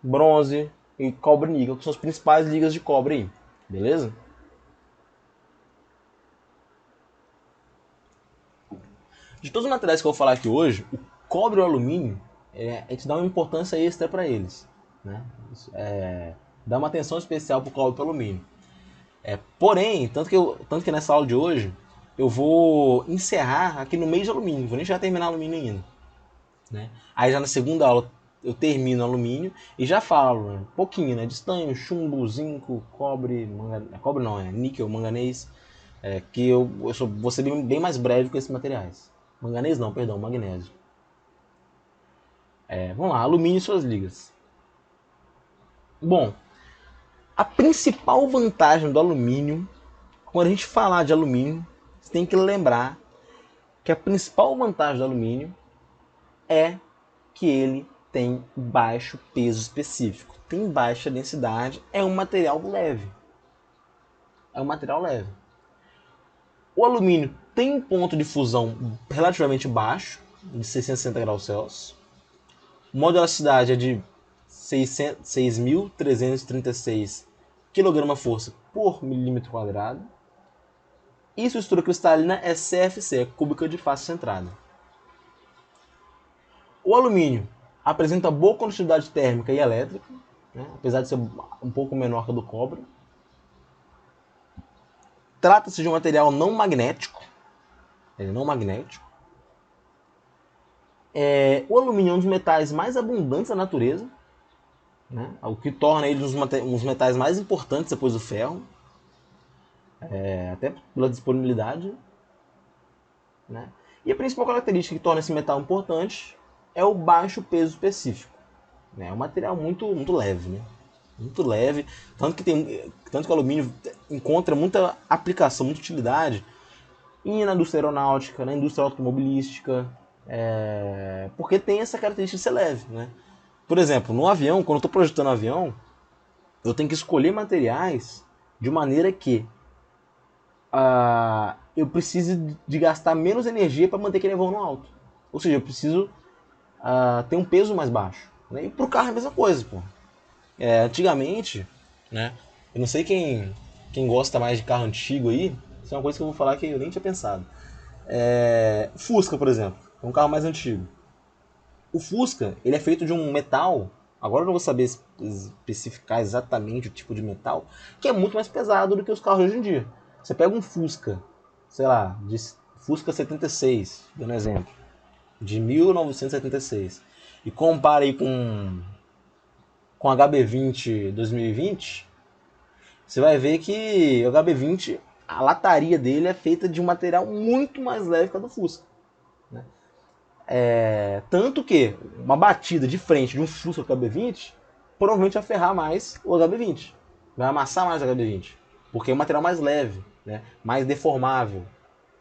A: bronze e cobre-níquel, que são as principais ligas de cobre aí. Beleza? De todos os materiais que eu vou falar aqui hoje, o cobre e o alumínio, a gente dá uma importância extra para eles, né? Dá uma atenção especial para o cobre e para o alumínio. Porém, tanto que nessa aula de hoje, eu vou encerrar aqui no meio de alumínio, vou nem já terminar alumínio ainda. Né? Aí já na segunda aula eu termino alumínio e já falo um pouquinho, né? De estanho, chumbo, zinco, cobre, cobre não, níquel, manganês, que vou ser bem mais breve com esses materiais. Manganês não, perdão, magnésio. Vamos lá, alumínio e suas ligas. Bom, a principal vantagem do alumínio, quando a gente falar de alumínio, você tem que lembrar que a principal vantagem do alumínio é que ele tem baixo peso específico, tem baixa densidade, é um material leve. É um material leve. O alumínio tem um ponto de fusão relativamente baixo, de 660 graus Celsius. O modo de elasticidade é de 6.336 kgf por milímetro quadrado. E sua estrutura cristalina é CFC, cúbica de face centrada. O alumínio apresenta boa condutividade térmica e elétrica, né? Apesar de ser um pouco menor que a do cobre. Trata-se de um material não magnético. Ele é não magnético. O alumínio é um dos metais mais abundantes da natureza, né? O que torna ele um dos metais mais importantes depois do ferro, até pela disponibilidade. Né? E a principal característica que torna esse metal importante é o baixo peso específico. É um material muito, muito leve, né? Muito leve, tanto que o alumínio encontra muita aplicação, muita utilidade na indústria aeronáutica, na indústria automobilística, porque tem essa característica de ser leve, né? Por exemplo, no avião, quando eu estou projetando um avião, eu tenho que escolher materiais de maneira que eu preciso de gastar menos energia para manter aquele voo no alto. Ou seja, eu preciso tem um peso mais baixo. Né? E para o carro é a mesma coisa, pô. Antigamente, né? Eu não sei quem gosta mais de carro antigo aí, isso é uma coisa que eu vou falar que eu nem tinha pensado. Fusca, por exemplo, é um carro mais antigo. O Fusca, ele é feito de um metal, agora eu não vou saber especificar exatamente o tipo de metal, que é muito mais pesado do que os carros de hoje em dia. Você pega um Fusca, sei lá, de Fusca 76, dando um exemplo, de 1976, e compara aí com HB20 2020, você vai ver que o HB20, a lataria dele é feita de um material muito mais leve que a do Fusca. Né? Tanto que uma batida de frente de um Fusca HB20 provavelmente vai ferrar mais o HB20. Vai amassar mais o HB20. Porque é um material mais leve, né? Mais deformável.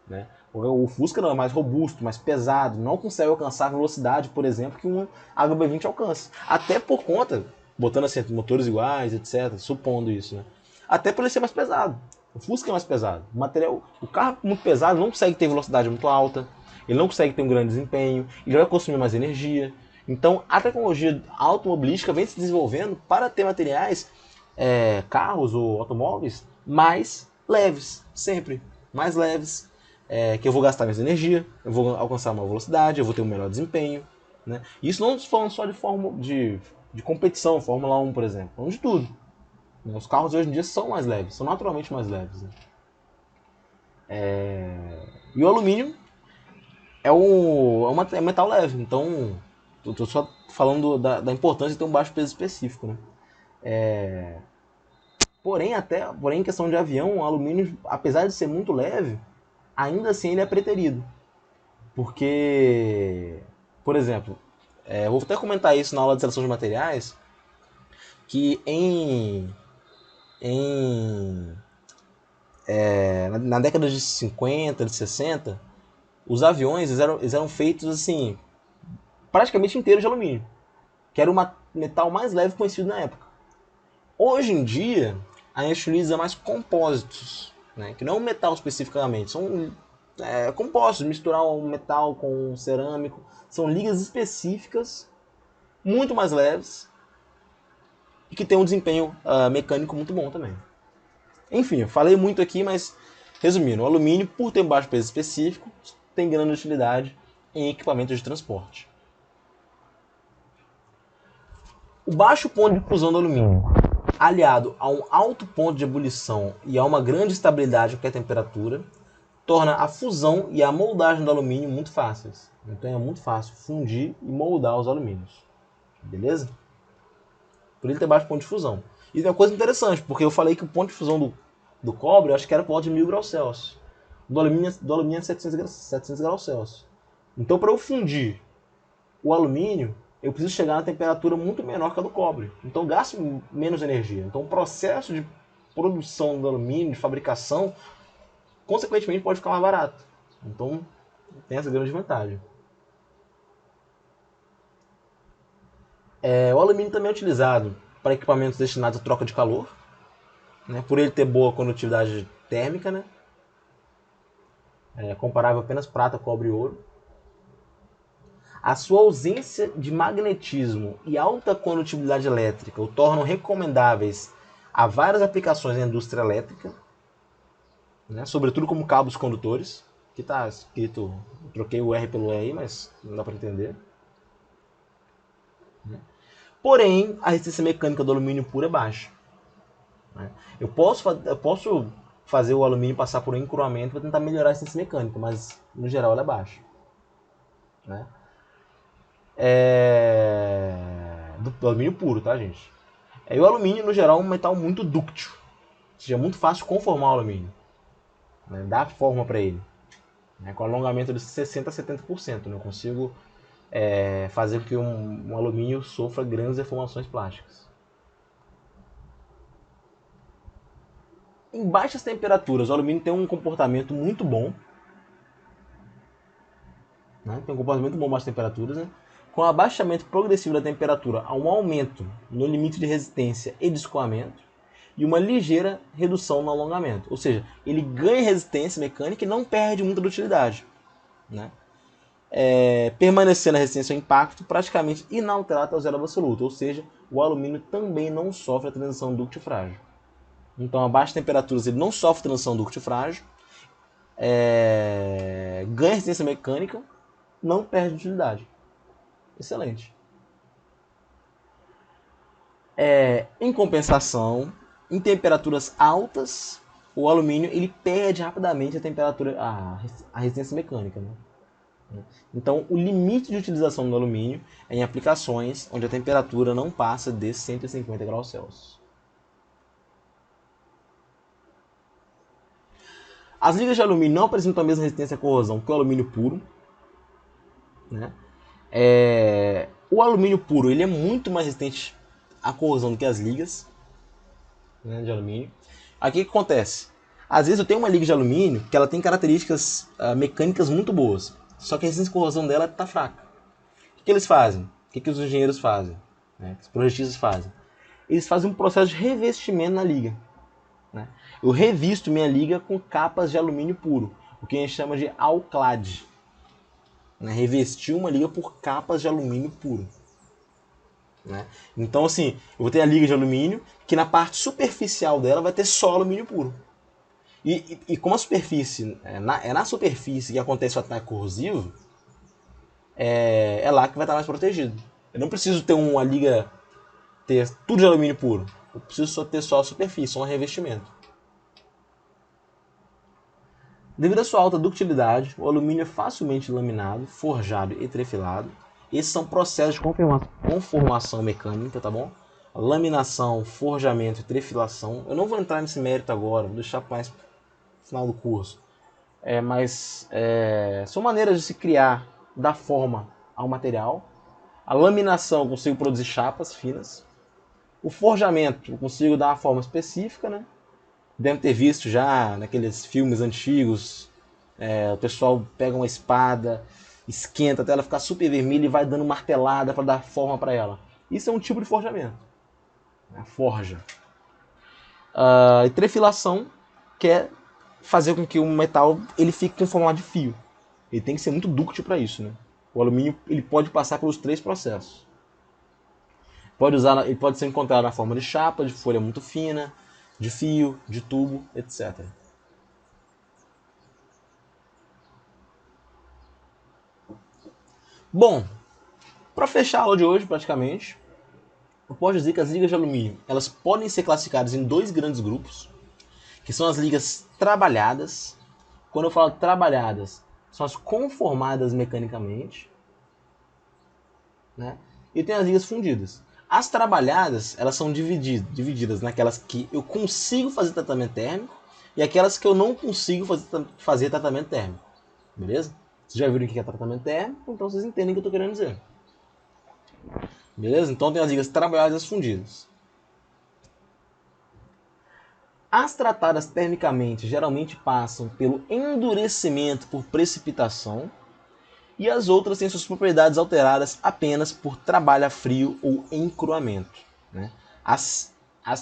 A: Né? O Fusca não, é mais robusto, mais pesado. Não consegue alcançar a velocidade, por exemplo, que um HB20 alcança. Até por conta, botando assim, motores iguais, etc. Supondo isso. Né? Até por ele ser mais pesado. O Fusca é mais pesado. O carro muito pesado não consegue ter velocidade muito alta. Ele não consegue ter um grande desempenho, ele vai consumir mais energia. Então, a tecnologia automobilística vem se desenvolvendo para ter materiais, carros ou automóveis, mais leves, sempre. Mais leves, que eu vou gastar menos energia, eu vou alcançar uma velocidade, eu vou ter um melhor desempenho. Né? Isso não estou falando só de competição, Fórmula 1, por exemplo, falando de tudo. Né? Os carros hoje em dia são mais leves, são naturalmente mais leves. Né? E o alumínio é um metal leve, então eu tô só falando da importância de ter um baixo peso específico, né? Porém, em questão de avião, o alumínio, apesar de ser muito leve, ainda assim ele é preterido. Porque, por exemplo, eu vou até comentar isso na aula de seleção de materiais, que na década de 50, de 60, os aviões eles eram feitos assim, praticamente inteiros de alumínio, que era o metal mais leve conhecido na época. Hoje em dia, a gente utiliza mais compósitos, né? Que não é um metal especificamente, são compostos, misturar um metal com um cerâmico, são ligas específicas, muito mais leves, e que tem um desempenho mecânico muito bom também. Enfim, eu falei muito aqui, mas resumindo, o alumínio, por ter um baixo peso específico, tem grande utilidade em equipamentos de transporte. O baixo ponto de fusão do alumínio, aliado a um alto ponto de ebulição e a uma grande estabilidade a qualquer temperatura, torna a fusão e a moldagem do alumínio muito fáceis. Então é muito fácil fundir e moldar os alumínios. Beleza? Por ele ter baixo ponto de fusão. E tem uma coisa interessante, porque eu falei que o ponto de fusão do cobre, eu acho que era por volta de 1000 graus Celsius. Do alumínio é 700 graus Celsius. Então, para eu fundir o alumínio, eu preciso chegar na temperatura muito menor que a do cobre. Então, eu gasto menos energia. Então, o processo de produção do alumínio, de fabricação, consequentemente, pode ficar mais barato. Então, tem essa grande vantagem. O alumínio também é utilizado para equipamentos destinados à troca de calor, né, por ele ter boa condutividade térmica, né, comparável apenas prata, cobre e ouro. A sua ausência de magnetismo e alta condutibilidade elétrica o tornam recomendáveis a várias aplicações na indústria elétrica, né, sobretudo como cabos condutores, que está escrito, eu troquei o R pelo E aí, mas não dá para entender. Porém, a resistência mecânica do alumínio puro é baixa. Eu posso fazer o alumínio passar por um encruamento para tentar melhorar a resistência mecânica, mas no geral ela é baixa. Né? Do alumínio puro, tá, gente? E o alumínio, no geral, é um metal muito dúctil. Ou seja, é muito fácil conformar o alumínio. Né? Dar forma para ele. Né? Com alongamento de 60% a 70%. Né? Eu consigo fazer com que um alumínio sofra grandes deformações plásticas. Em baixas temperaturas, o alumínio tem um comportamento muito bom. Né? Tem um comportamento muito bom em baixas temperaturas. Né? Com o abaixamento progressivo da temperatura, há um aumento no limite de resistência e de escoamento e uma ligeira redução no alongamento. Ou seja, ele ganha resistência mecânica e não perde muita utilidade. Né? permanecer na resistência ao impacto praticamente inalterado até o zero absoluto, ou seja, o alumínio também não sofre a transição ductil frágil. Então, a baixas temperaturas ele não sofre transição ductil frágil, ganha resistência mecânica, não perde utilidade. Excelente. Em compensação, em temperaturas altas, o alumínio ele perde rapidamente a temperatura, a resistência mecânica, né? Então, o limite de utilização do alumínio é em aplicações onde a temperatura não passa de 150 graus Celsius. As ligas de alumínio não apresentam a mesma resistência à corrosão que o alumínio puro, né? O alumínio puro ele é muito mais resistente à corrosão do que as ligas, né, de alumínio. Aqui o que acontece? Às vezes eu tenho uma liga de alumínio que ela tem características mecânicas muito boas, só que a resistência de corrosão dela está fraca. O que eles fazem? O que os engenheiros fazem? Né? Os projetistas fazem? Eles fazem um processo de revestimento na liga. Né? Eu revisto minha liga com capas de alumínio puro, o que a gente chama de alclade. Né? Revestir uma liga por capas de alumínio puro. Né? Então, assim, eu vou ter a liga de alumínio, que na parte superficial dela vai ter só alumínio puro. E como a superfície, na superfície que acontece o ataque corrosivo, é lá que vai estar mais protegido. Eu não preciso ter uma liga, ter tudo de alumínio puro. Eu preciso só ter só a superfície, só um revestimento. Devido à sua alta ductilidade, o alumínio é facilmente laminado, forjado e trefilado. Esses são processos de conformação mecânica, tá bom? Laminação, forjamento e trefilação. Eu não vou entrar nesse mérito agora, vou deixar mais no final do curso. Mas são maneiras de se criar, dar forma ao material. A laminação eu consigo produzir chapas finas. O forjamento eu consigo dar uma forma específica, né? Deve ter visto já naqueles filmes antigos, o pessoal pega uma espada, esquenta até ela ficar super vermelha e vai dando martelada para dar forma para ela. Isso é um tipo de forjamento, a forja. E trefilação, que é fazer com que o metal ele fique com formato de fio. Ele tem que ser muito dúctil para isso, né? O alumínio ele pode passar pelos 3 processos. Ele pode ser encontrado na forma de chapa, de folha muito fina, de fio, de tubo, etc. Bom, para fechar a aula de hoje, praticamente, eu posso dizer que as ligas de alumínio elas podem ser classificadas em 2 grandes grupos, que são as ligas trabalhadas. Quando eu falo trabalhadas, são as conformadas mecanicamente, né? E tem as ligas fundidas. As trabalhadas, elas são divididas naquelas que eu consigo fazer tratamento térmico e aquelas que eu não consigo fazer tratamento térmico. Beleza? Vocês já viram o que é tratamento térmico, então vocês entendem o que eu estou querendo dizer. Beleza? Então tem as ligas trabalhadas e as fundidas. As tratadas termicamente geralmente passam pelo endurecimento por precipitação e as outras têm suas propriedades alteradas apenas por trabalho a frio ou encruamento. Né? As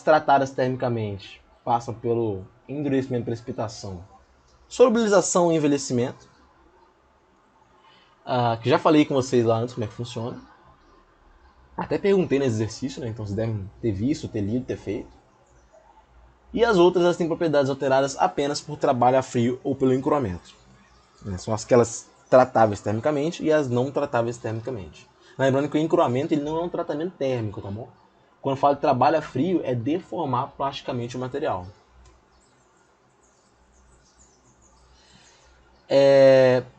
A: tratadas termicamente passam pelo endurecimento e precipitação, solubilização e envelhecimento, que já falei com vocês lá antes como é que funciona. Até perguntei nesse exercício, né? Então vocês devem ter visto, ter lido, ter feito. E as outras elas têm propriedades alteradas apenas por trabalho a frio ou pelo encruamento. São aquelas tratáveis termicamente e as não tratáveis termicamente. Lembrando que o encruamento ele não é um tratamento térmico, tá bom? Quando eu falo de trabalho a frio, é deformar plasticamente o material.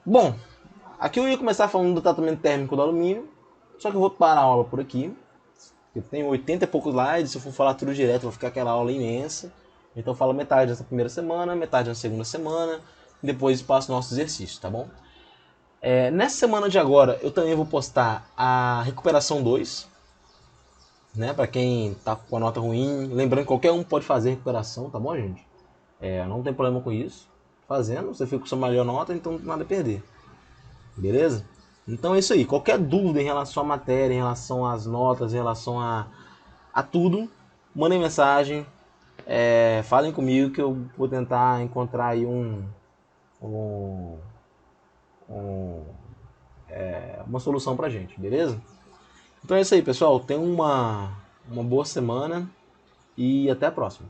A: Bom, aqui eu ia começar falando do tratamento térmico do alumínio, só que eu vou parar a aula por aqui. Eu tenho 80 e poucos slides, se eu for falar tudo direto, vai ficar aquela aula imensa. Então eu falo metade dessa primeira semana, metade na segunda semana, e depois passo o nosso exercício, tá bom? Nessa semana de agora, eu também vou postar a recuperação 2, né? Para quem tá com a nota ruim, lembrando que qualquer um pode fazer recuperação, tá bom, gente? Não tem problema com isso. Fazendo, você fica com sua melhor nota, então não tem nada a perder. Beleza? Então é isso aí. Qualquer dúvida em relação à matéria, em relação às notas, em relação a tudo, mandem mensagem, falem comigo que eu vou tentar encontrar aí uma solução pra gente, beleza? Então é isso aí, pessoal. Tenham uma boa semana e até a próxima.